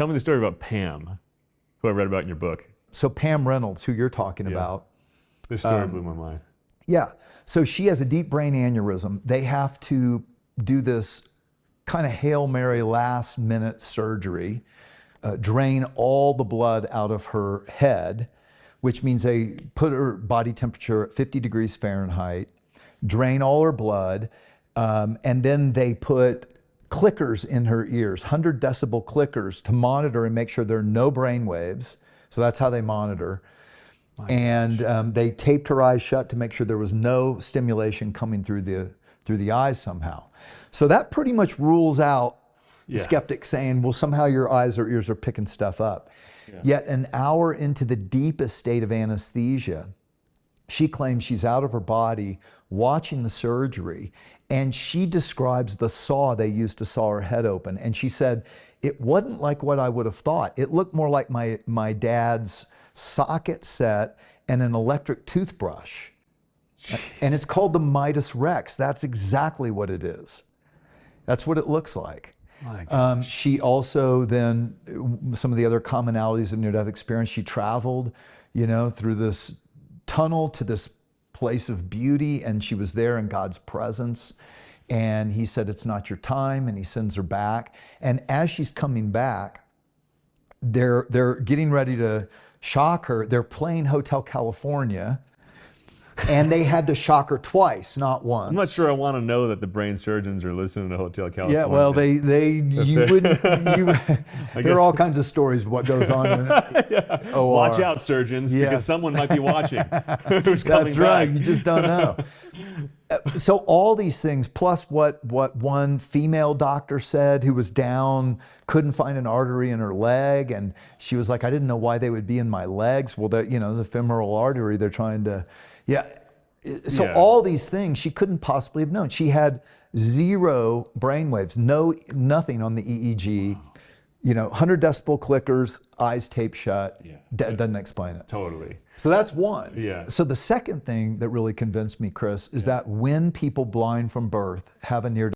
Tell me the story about Pam, who I read about in your book. So Pam Reynolds, who you're talking about. This story blew my mind. Yeah. So she has a deep brain aneurysm. They have to do this kind of Hail Mary last minute surgery, drain all the blood out of her head, which means they put her body temperature at 50 degrees Fahrenheit, drain all her blood, and then they put clickers in her ears, 100 decibel clickers to monitor and make sure there are no brain waves. So that's how they monitor. And they taped her eyes shut to make sure there was no stimulation coming through the eyes somehow. So that pretty much rules out skeptics saying, well, somehow your eyes or ears are picking stuff up. Yeah. Yet an hour into the deepest state of anesthesia, she claims she's out of her body watching the surgery, and she describes the saw they used to saw her head open. And she said, it wasn't like what I would have thought. It looked more like my dad's socket set and an electric toothbrush. And it's called the Midas Rex. That's exactly what it is. That's what it looks like. She also then, some of the other commonalities of near-death experience, she traveled, through this tunnel to this place of beauty, and she was there in God's presence. And he said, it's not your time, and he sends her back. And as she's coming back, they're getting ready to shock her. They're playing Hotel California, and they had to shock her twice, not once. I'm not sure I want to know that the brain surgeons are listening to Hotel California. Yeah, well, there are all kinds of stories of what goes on in OR. Watch out, surgeons, because someone might be watching who's coming That's right, back. you just don't know. So all these things, plus what one female doctor said who was down, couldn't find an artery in her leg, and she was like, I didn't know why they would be in my legs. Well, there's a femoral artery they're trying to, So all these things she couldn't possibly have known. She had zero brainwaves, nothing on the EEG. Wow. 100 decibel clickers, eyes taped shut. Doesn't explain it. Totally. So that's one. Yeah. So the second thing that really convinced me, Chris, is that when people blind from birth have a near